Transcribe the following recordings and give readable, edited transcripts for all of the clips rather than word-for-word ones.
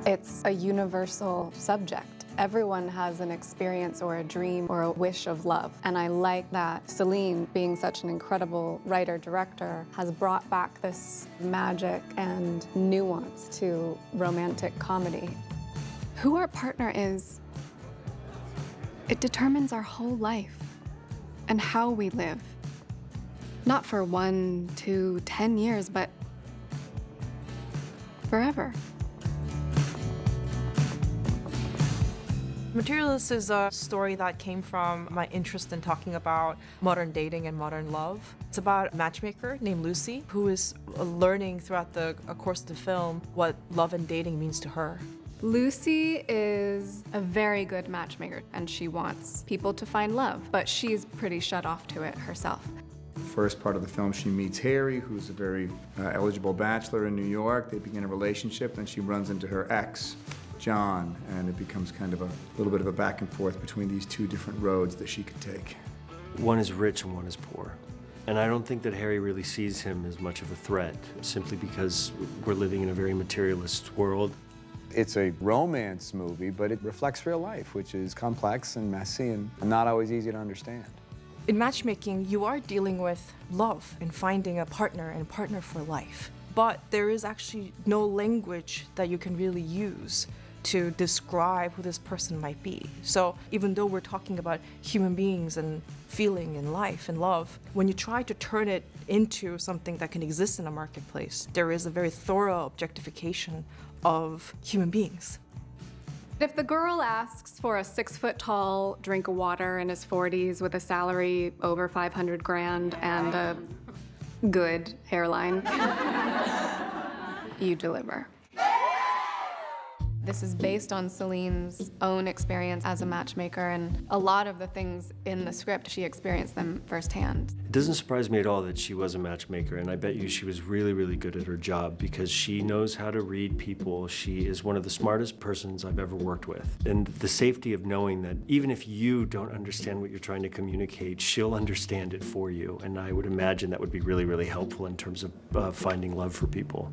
It's a universal subject. Everyone has an experience or a dream or a wish of love. And I like that Celine, being such an incredible writer-director, has brought back this magic and nuance to romantic comedy. Who our partner is, it determines our whole life and how we live. Not for 1, 2, 10 years, but forever. Materialists is a story that came from my interest in talking about modern dating and modern love. It's about a matchmaker named Lucy who is learning throughout the course of the film what love and dating means to her. Lucy is a very good matchmaker, and she wants people to find love, but she's pretty shut off to it herself. First part of the film, she meets Harry, who's a very eligible bachelor in New York. They begin a relationship, and she runs into her ex, John, and it becomes kind of a little bit of a back and forth between these two different roads that she could take. One is rich and one is poor. And I don't think that Harry really sees him as much of a threat, simply because we're living in a very materialist world. It's a romance movie, but it reflects real life, which is complex and messy and not always easy to understand. In matchmaking, you are dealing with love and finding a partner and a partner for life. But there is actually no language that you can really use to describe who this person might be. So even though we're talking about human beings and feeling and life and love, when you try to turn it into something that can exist in a marketplace, there is a very thorough objectification of human beings. If the girl asks for a 6-foot-tall drink of water in his 40s with a salary over 500 grand and a good hairline, you deliver. This is based on Celine's own experience as a matchmaker, and a lot of the things in the script, she experienced them firsthand. It doesn't surprise me at all that she was a matchmaker, and I bet you she was really, really good at her job because she knows how to read people. She is one of the smartest persons I've ever worked with. And the safety of knowing that even if you don't understand what you're trying to communicate, she'll understand it for you. And I would imagine that would be really, really helpful in terms of finding love for people.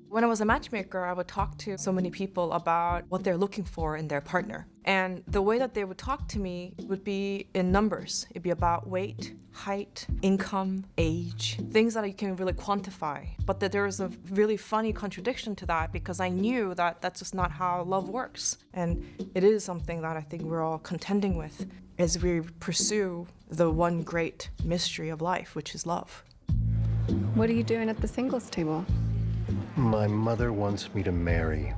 When I was a matchmaker, I would talk to so many people about what they're looking for in their partner. And the way that they would talk to me would be in numbers. It'd be about weight, height, income, age, things that you can really quantify. But that there was a really funny contradiction to that because I knew that that's just not how love works. And it is something that I think we're all contending with as we pursue the one great mystery of life, which is love. What are you doing at the singles table? My mother wants me to marry.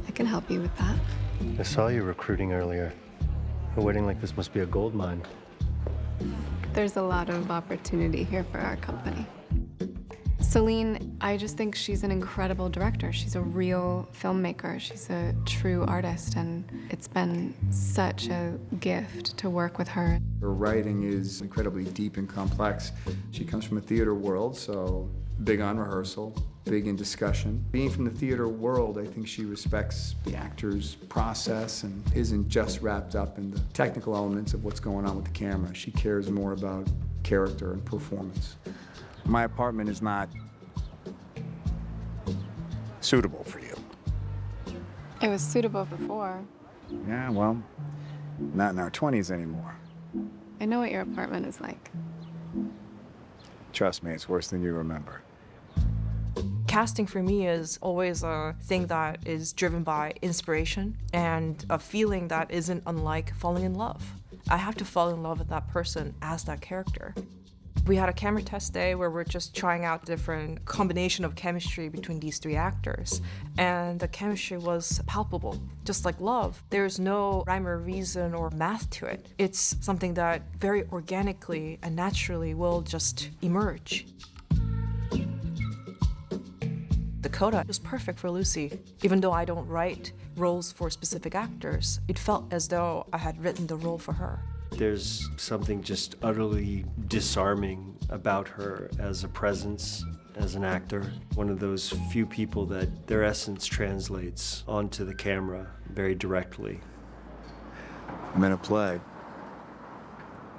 I can help you with that. I saw you recruiting earlier. A wedding like this must be a gold mine. There's a lot of opportunity here for our company. Celine, I just think she's an incredible director. She's a real filmmaker. She's a true artist, and it's been such a gift to work with her. Her writing is incredibly deep and complex. She comes from a theater world, so big on rehearsal, big in discussion. Being from the theater world, I think she respects the actor's process and isn't just wrapped up in the technical elements of what's going on with the camera. She cares more about character and performance. My apartment is not suitable for you. It was suitable before. Yeah, well, not in our 20s anymore. I know what your apartment is like. Trust me, it's worse than you remember. Casting for me is always a thing that is driven by inspiration and a feeling that isn't unlike falling in love. I have to fall in love with that person as that character. We had a camera test day where we're just trying out different combination of chemistry between these three actors. And the chemistry was palpable, just like love. There's no rhyme or reason or math to it. It's something that very organically and naturally will just emerge. The coda was perfect for Lucy. Even though I don't write roles for specific actors, it felt as though I had written the role for her. There's something just utterly disarming about her as a presence, as an actor. One of those few people that their essence translates onto the camera very directly. I'm in a play.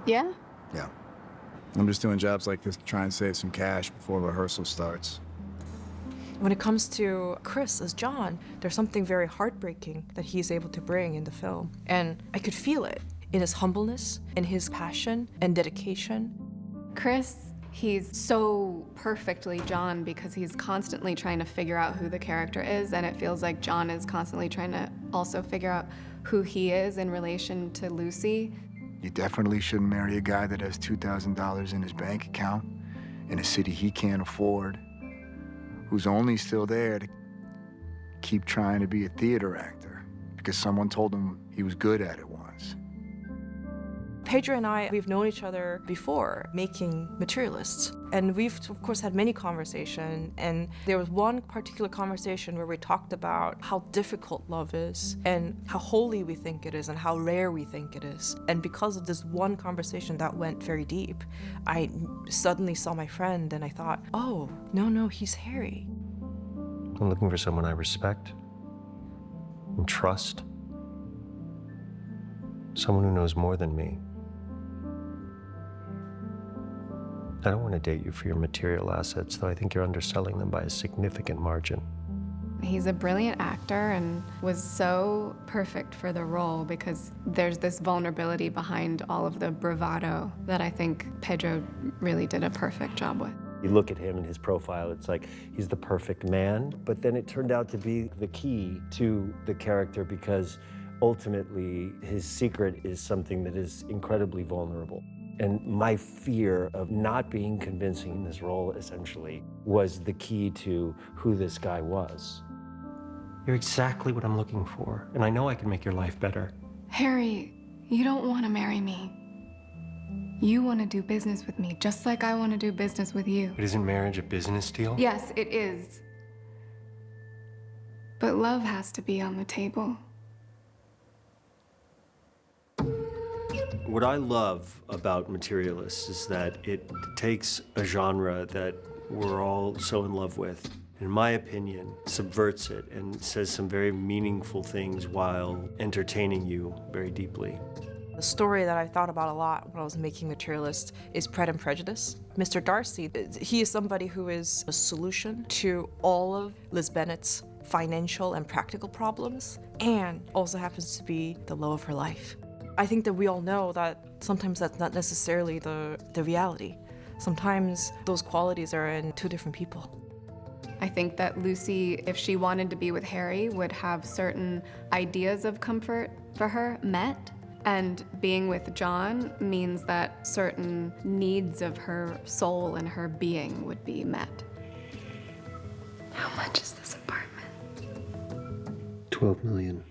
Yeah? Yeah. I'm just doing jobs like this to try and save some cash before rehearsal starts. When it comes to Chris as John, there's something very heartbreaking that he's able to bring in the film. And I could feel it in his humbleness, in his passion and dedication. Chris, he's so perfectly John because he's constantly trying to figure out who the character is, and it feels like John is constantly trying to also figure out who he is in relation to Lucy. You definitely shouldn't marry a guy that has $2,000 in his bank account in a city he can't afford, who's only still there to keep trying to be a theater actor because someone told him he was good at it once. Pedro and I, we've known each other before making Materialists. And we've, of course, had many conversations. And there was one particular conversation where we talked about how difficult love is and how holy we think it is and how rare we think it is. And because of this one conversation that went very deep, I suddenly saw my friend and I thought, oh, no, he's Harry. I'm looking for someone I respect and trust. Someone who knows more than me. I don't want to date you for your material assets, though I think you're underselling them by a significant margin. He's a brilliant actor and was so perfect for the role because there's this vulnerability behind all of the bravado that I think Pedro really did a perfect job with. You look at him and his profile, it's like he's the perfect man, but then it turned out to be the key to the character because ultimately his secret is something that is incredibly vulnerable. And my fear of not being convincing in this role, essentially, was the key to who this guy was. You're exactly what I'm looking for, and I know I can make your life better. Harry, you don't want to marry me. You want to do business with me, just like I want to do business with you. But isn't marriage a business deal? Yes, it is. But love has to be on the table. What I love about Materialists is that it takes a genre that we're all so in love with, in my opinion, subverts it and says some very meaningful things while entertaining you very deeply. The story that I thought about a lot when I was making Materialist is Pride and Prejudice. Mr. Darcy, he is somebody who is a solution to all of Liz Bennet's financial and practical problems, and also happens to be the love of her life. I think that we all know that sometimes that's not necessarily the reality. Sometimes those qualities are in two different people. I think that Lucy, if she wanted to be with Harry, would have certain ideas of comfort for her met. And being with John means that certain needs of her soul and her being would be met. How much is this apartment? $12 million.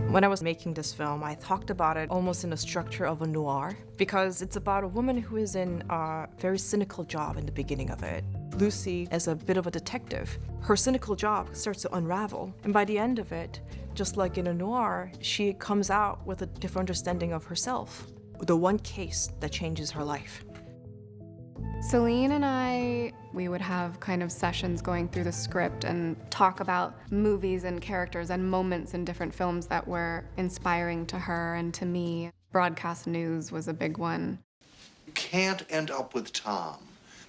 When I was making this film, I talked about it almost in the structure of a noir because it's about a woman who is in a very cynical job in the beginning of it. Lucy is a bit of a detective. Her cynical job starts to unravel, and by the end of it, just like in a noir, she comes out with a different understanding of herself, the one case that changes her life. Celine and I, we would have kind of sessions going through the script and talk about movies and characters and moments in different films that were inspiring to her and to me. Broadcast news was a big one. You can't end up with Tom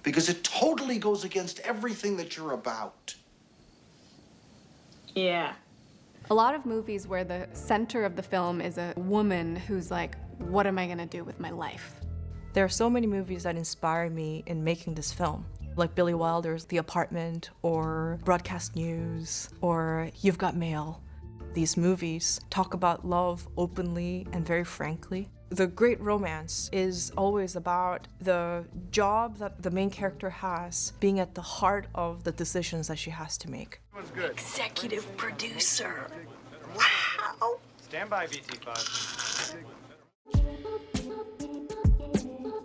because it totally goes against everything that you're about. Yeah. A lot of movies where the center of the film is a woman who's like, what am I gonna do with my life? There are so many movies that inspire me in making this film, like Billy Wilder's The Apartment, or Broadcast News, or You've Got Mail. These movies talk about love openly and very frankly. The great romance is always about the job that the main character has being at the heart of the decisions that she has to make. Executive producer. Wow. Stand by, BT5.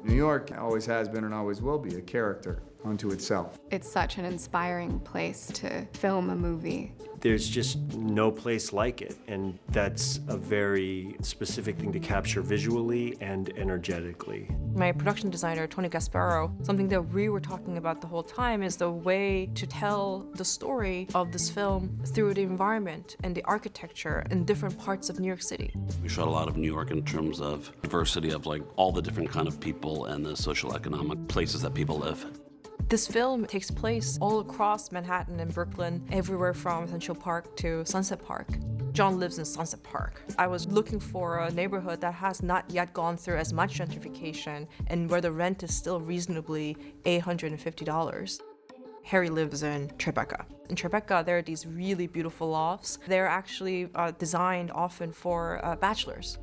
New York always has been and always will be a character unto itself. It's such an inspiring place to film a movie. There's just no place like it, and that's a very specific thing to capture visually and energetically. My production designer, Tony Gasparo, something that we were talking about the whole time is the way to tell the story of this film through the environment and the architecture in different parts of New York City. We shot a lot of New York in terms of diversity of like all the different kind of people and the social economic places that people live. This film takes place all across Manhattan and Brooklyn, everywhere from Central Park to Sunset Park. John lives in Sunset Park. I was looking for a neighborhood that has not yet gone through as much gentrification and where the rent is still reasonably $850. Harry lives in Tribeca. In Tribeca, there are these really beautiful lofts. They're actually designed often for bachelors.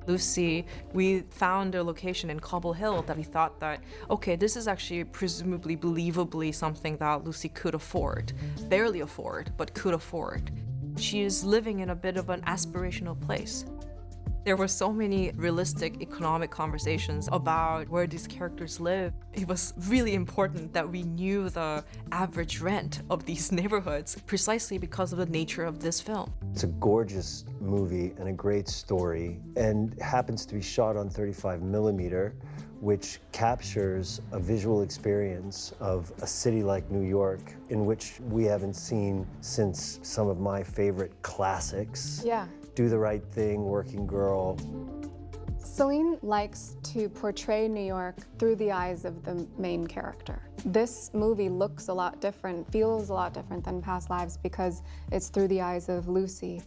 Lucy, we found a location in Cobble Hill that we thought that, okay, this is actually presumably, believably something that Lucy could afford. Barely afford, but could afford. She is living in a bit of an aspirational place. There were so many realistic economic conversations about where these characters live. It was really important that we knew the average rent of these neighborhoods precisely because of the nature of this film. It's a gorgeous movie and a great story, and happens to be shot on 35mm, which captures a visual experience of a city like New York in which we haven't seen since some of my favorite classics. Yeah. Do the Right Thing, Working Girl. Celine likes to portray New York through the eyes of the main character. This movie looks a lot different, feels a lot different than Past Lives because it's through the eyes of Lucy.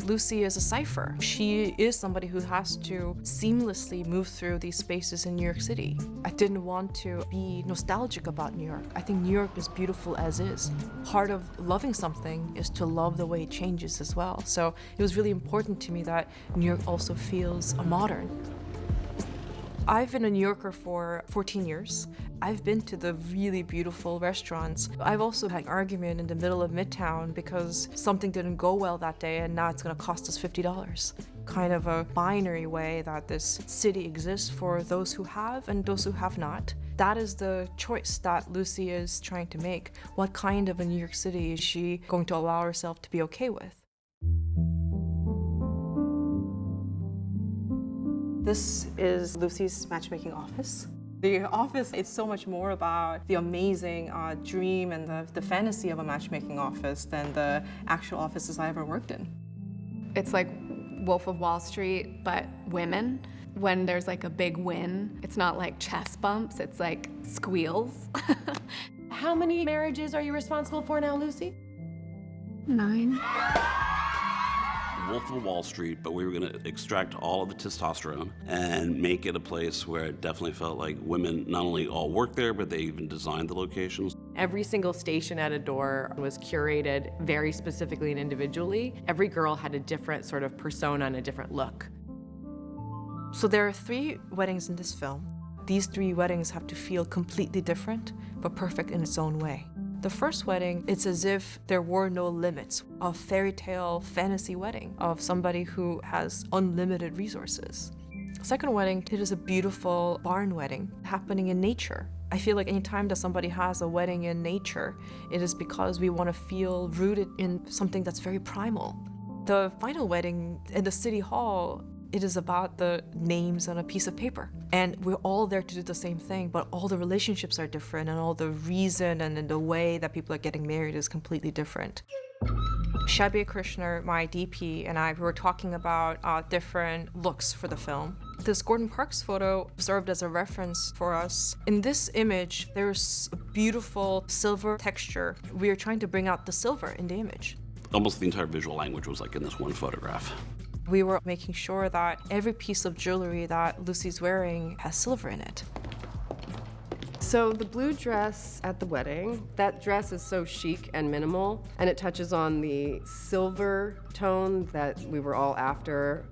Lucy is a cipher. She is somebody who has to seamlessly move through these spaces in New York City. I didn't want to be nostalgic about New York. I think New York is beautiful as is. Part of loving something is to love the way it changes as well. So it was really important to me that New York also feels modern. I've been a New Yorker for 14 years. I've been to the really beautiful restaurants. I've also had an argument in the middle of Midtown because something didn't go well that day and now it's gonna cost us $50. Kind of a binary way that this city exists for those who have and those who have not. That is the choice that Lucy is trying to make. What kind of a New York City is she going to allow herself to be okay with? This is Lucy's matchmaking office. The office is so much more about the amazing dream and the fantasy of a matchmaking office than the actual offices I ever worked in. It's like Wolf of Wall Street, but women. When there's like a big win, it's not like chest bumps, it's like squeals. How many marriages are you responsible for now, Lucy? 9. Wolf of Wall Street, but we were going to extract all of the testosterone and make it a place where it definitely felt like women not only all worked there, but they even designed the locations. Every single station at a door was curated very specifically and individually. Every girl had a different sort of persona and a different look. So there are 3 weddings in this film. These 3 weddings have to feel completely different, but perfect in its own way. The first wedding, it's as if there were no limits. A fairy tale fantasy wedding of somebody who has unlimited resources. Second wedding, it is a beautiful barn wedding happening in nature. I feel like anytime that somebody has a wedding in nature, it is because we want to feel rooted in something that's very primal. The final wedding in the city hall, it is about the names on a piece of paper. And we're all there to do the same thing, but all the relationships are different and all the reason and the way that people are getting married is completely different. Shabir Krishner, my DP, and I, we were talking about different looks for the film. This Gordon Parks photo served as a reference for us. In this image, there's a beautiful silver texture. We are trying to bring out the silver in the image. Almost the entire visual language was like in this one photograph. We were making sure that every piece of jewelry that Lucy's wearing has silver in it. So the blue dress at the wedding, that dress is so chic and minimal, and it touches on the silver tone that we were all after.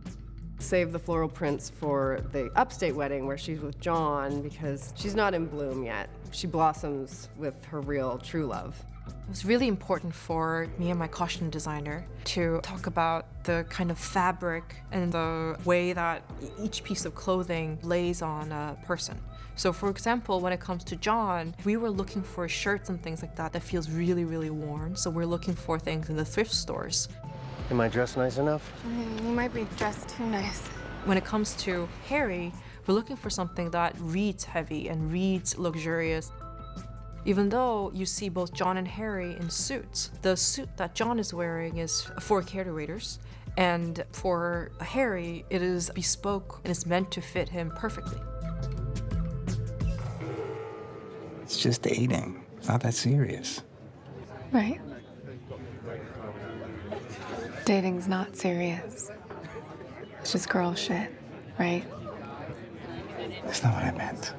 Save the floral prints for the upstate wedding where she's with John because she's not in bloom yet. She blossoms with her real true love. It was really important for me and my costume designer to talk about the kind of fabric and the way that each piece of clothing lays on a person. So for example, when it comes to John, we were looking for shirts and things like that that feels really, really warm. So we're looking for things in the thrift stores. Am I dressed nice enough? You might be dressed too nice. When it comes to Harry, we're looking for something that reads heavy and reads luxurious. Even though you see both John and Harry in suits, the suit that John is wearing is for caterators, and for Harry, it is bespoke and is meant to fit him perfectly. It's just dating. It's not that serious. Right. Dating's not serious. It's just girl shit, right? That's not what I meant.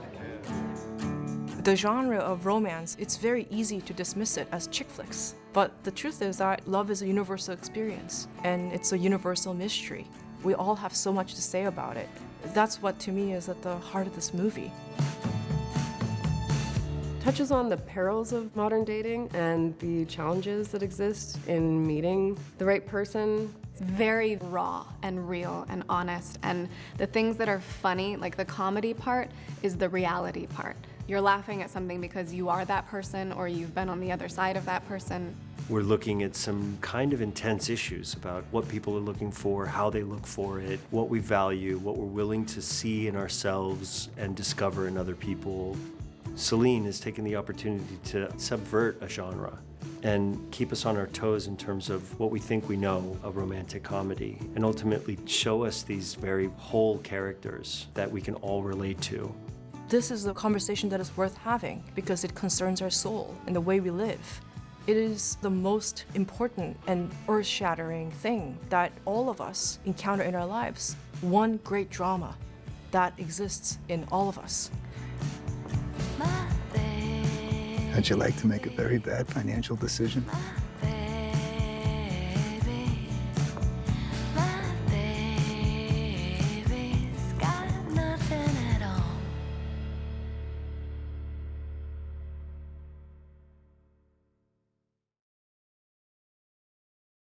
The genre of romance, it's very easy to dismiss it as chick flicks. But the truth is that love is a universal experience, and it's a universal mystery. We all have so much to say about it. That's what, to me, is at the heart of this movie. Touches on the perils of modern dating and the challenges that exist in meeting the right person. It's very raw and real and honest, and the things that are funny, like the comedy part, is the reality part. You're laughing at something because you are that person or you've been on the other side of that person. We're looking at some kind of intense issues about what people are looking for, how they look for it, what we value, what we're willing to see in ourselves and discover in other people. Celine has taken the opportunity to subvert a genre and keep us on our toes in terms of what we think we know of romantic comedy, and ultimately show us these very whole characters that we can all relate to. This is a conversation that is worth having because it concerns our soul and the way we live. It is the most important and earth-shattering thing that all of us encounter in our lives. One great drama that exists in all of us. How'd you like to make a very bad financial decision?